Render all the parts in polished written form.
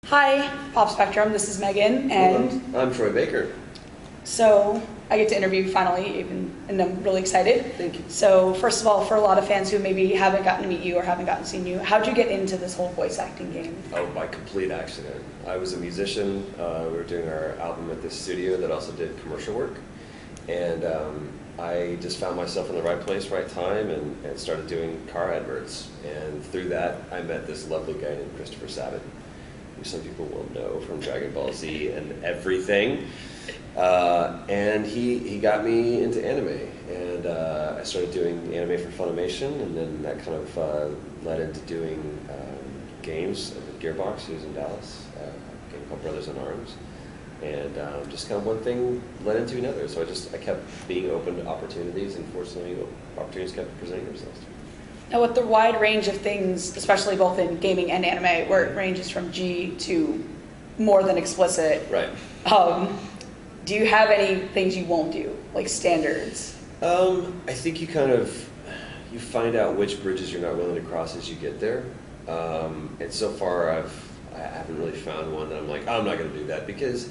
Hi, Pop Spectrum. This is Megan, and I'm Troy Baker. so I get to interview you finally, and I'm really excited. Thank you. So first of all, for a lot of fans who maybe haven't gotten to meet you or haven't gotten to see you, how'd you get into this whole voice acting game? Oh, by complete accident. I was a musician. We were doing our album at this studio that also did commercial work. And I just found myself in the right place, right time, and started doing car adverts. And through that, I met this lovely guy named Christopher Sabat, who some people will know from Dragon Ball Z and everything. And he got me into anime, and I started doing anime for Funimation, and then that kind of led into doing games at Gearbox, who's in Dallas, a game called Brothers in Arms, and just kind of one thing led into another. So I kept being open to opportunities, and fortunately, opportunities kept presenting themselves. Now, with the wide range of things, especially both in gaming and anime, where it ranges from G to more than explicit, Right. Do you have any things you won't do, like standards? I think you find out which bridges you're not willing to cross as you get there. And so far, I haven't really found one that I'm like, oh, I'm not going to do that, because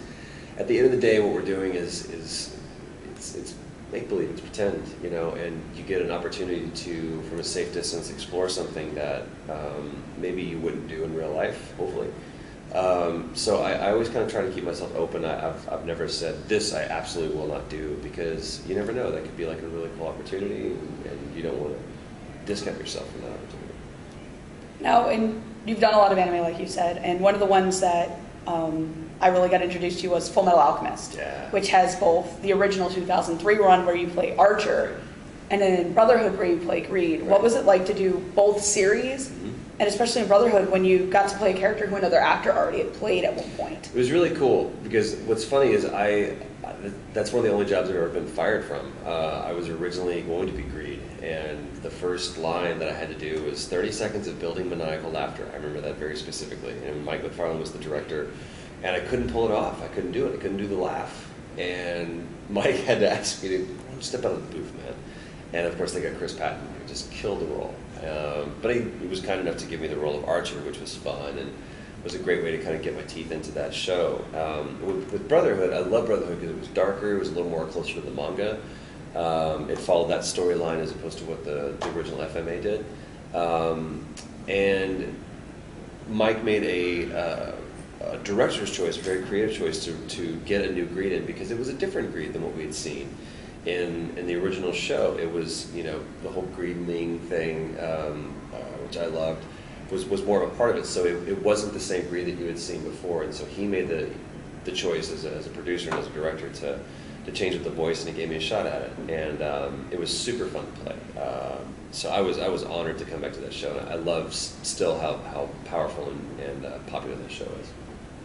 at the end of the day, what we're doing is it's make believe, it's pretend, and you get an opportunity to, from a safe distance, explore something that maybe you wouldn't do in real life, hopefully. So I always kind of try to keep myself open. I've never said, this I absolutely will not do, because you never know. That could be like a really cool opportunity, and you don't want to discount yourself from that opportunity. Now, and you've done a lot of anime, like you said, and one of the ones that I really got introduced to was Full Metal Alchemist, Yeah. which has both the original 2003 run where you play Archer, and then in Brotherhood where you play Greed. Right. What was it like to do both series? Mm-hmm. And especially in Brotherhood, when you got to play a character who another actor already had played at one point. It was really cool, because what's funny is that's one of the only jobs I've ever been fired from. I was originally going to be Greed, and the first line that I had to do was 30 seconds of building maniacal laughter. I remember that very specifically. And Mike McFarlane was the director, and I couldn't pull it off. I couldn't do it. I couldn't do the laugh. And Mike had to ask me to step out of the booth, man. And of course, they got Chris Patton, who just killed the role. But he was kind enough to give me the role of Archer, which was fun, and was a great way to kind of get my teeth into that show. With Brotherhood, I love Brotherhood because it was darker, it was a little more closer to the manga. It followed that storyline as opposed to what the original FMA did. And Mike made a director's choice, a very creative choice to get a new Greed in, because it was a different Greed than what we had seen in the original show. It was, the whole Greedling thing, which I loved, was more of a part of it. So it wasn't the same Greed that you had seen before, and so he made the choice as a producer and as a director to change up the voice, and he gave me a shot at it, and it was super fun to play. So I was honored to come back to that show, and I love still how powerful and popular that show is.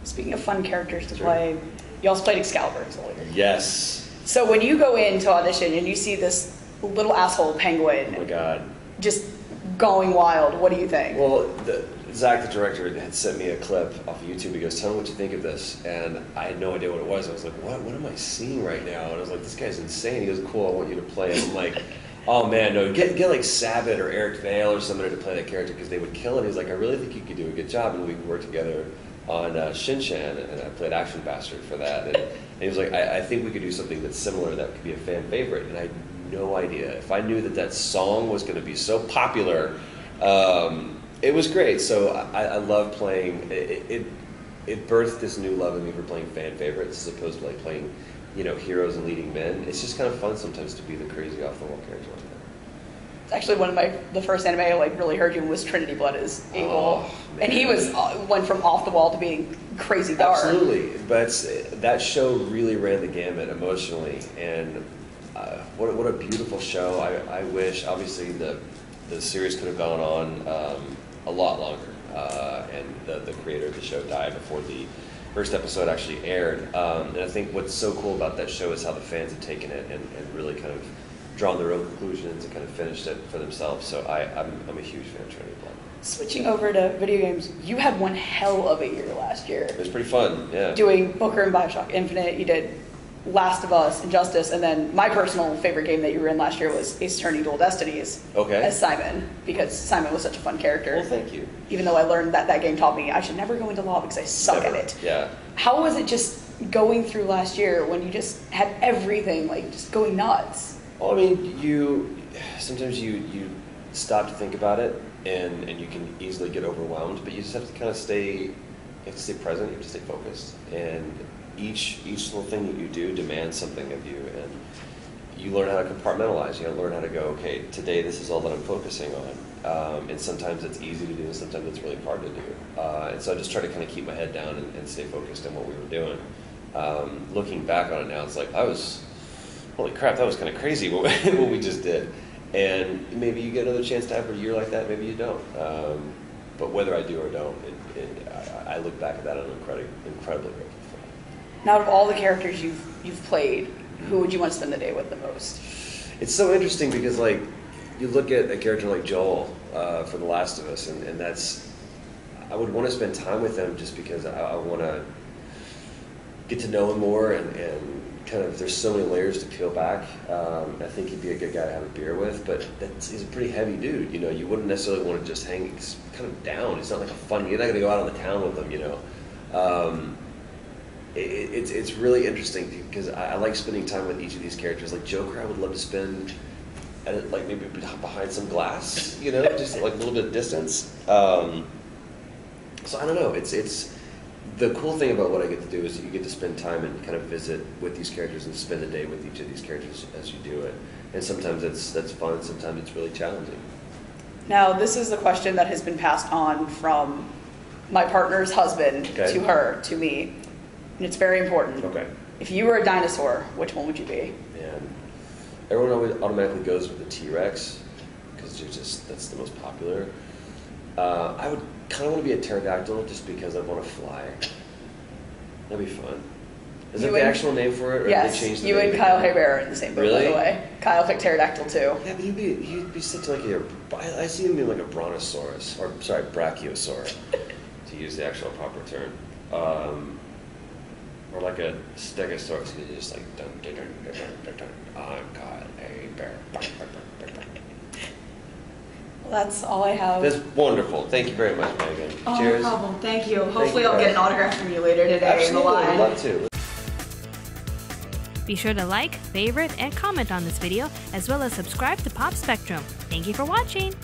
Speaking of fun characters to Sure. play, you also played Excalibur. Yes. So when you go in to audition and you see this little asshole penguin, Oh my God. just going wild, what do you think? Well, Zach, the director, had sent me a clip off of YouTube. He goes, "Tell me what you think of this." And I had no idea what it was. I was like, what am I seeing right now? And I was like, this guy's insane. He goes, "Cool, I want you to play it." I'm like, oh man, no, get like Sabat or Eric Vale or somebody to play that character, because they would kill it. He's like, I really think you could do a good job, and we could work together on Shin-Chan, and I played Action Bastard for that. And he was like, I think we could do something that's similar that could be a fan favorite. And I had no idea. If I knew that song was going to be so popular, it was great. So I love playing. It birthed this new love in me for playing fan favorites as opposed to like playing, heroes and leading men. It's just kind of fun sometimes to be the crazy off the wall character like that. It's actually one of the first anime I really heard you was Trinity Blood as Abel, Oh, and he went from off the wall to being crazy dark. Absolutely, but that show really ran the gamut emotionally, and what a beautiful show. I wish, obviously, the series could have gone on a lot longer, and the creator of the show died before the first episode actually aired. And I think what's so cool about that show is how the fans have taken it and really kind of drawn their own conclusions and kind of finished it for themselves. So I'm a huge fan of Trinity Blood. Switching over to video games, you had one hell of a year last year. It was pretty fun, yeah. Doing Booker and Bioshock Infinite, you did Last of Us, Injustice, and then my personal favorite game that you were in last year was Ace Attorney Dual Destinies. Okay. As Simon, because Simon was such a fun character. Well, thank you. Even though I learned that game taught me I should never go into law because I suck Never. at it. Yeah. How was it just going through last year when you just had everything, like, just going nuts? Well, I mean, sometimes you stop to think about it, and you can easily get overwhelmed, but you just have to kind of you have to stay present, you have to stay focused, and each little thing that you do demands something of you, and you learn how to compartmentalize. You learn how to go, okay, today this is all that I'm focusing on, and sometimes it's easy to do, and sometimes it's really hard to do, and so I just try to kind of keep my head down and stay focused on what we were doing. Looking back on it now, it's like, holy crap, that was kind of crazy what we just did. And maybe you get another chance to have a year like that, maybe you don't. But whether I do or don't, I look back at that and I'm incredibly grateful for it. Now, out of all the characters you've played, who would you want to spend the day with the most? It's so interesting because, like, you look at a character like Joel for The Last of Us, and I would want to spend time with him just because I want to get to know him more, and kind of, there's so many layers to peel back. I think he'd be a good guy to have a beer with, but he's a pretty heavy dude. You know, you wouldn't necessarily want to just hang. He's kind of down. He's not like you're not going to go out on the town with him. You know, it's really interesting because I like spending time with each of these characters. Like Joker, I would love to spend like maybe behind some glass. You know, just like a little bit of distance. So I don't know. It's the cool thing about what I get to do is that you get to spend time and kind of visit with these characters and spend a day with each of these characters as you do it. And sometimes that's fun, sometimes it's really challenging. Now, this is a question that has been passed on from my partner's husband to her, to me. And it's very important. Okay. If you were a dinosaur, which one would you be? Man, everyone always automatically goes with the T-Rex because that's the most popular. I would kind of want to be a pterodactyl just because I want to fly. That'd be fun. Is that the actual name for it? Or yes, did they change the you name and Kyle Hebert are in the same boat, really? by the way. Kyle picked pterodactyl too. Yeah, but he'd be such like I see him being like a brontosaurus, or sorry, brachiosaur, to use the actual proper term. Or like a stegosaurus, he's just like, dun, dun, dun, dun, dun, dun, I'm Kyle Hebert. Well, that's all I have. That's wonderful. Thank you very much, Megan. Oh, Cheers. no problem. Thank you. Hopefully I'll get an autograph from you later today. Absolutely, in the line. I'd love to. Be sure to like, favorite, and comment on this video, as well as subscribe to Pop Spectrum. Thank you for watching!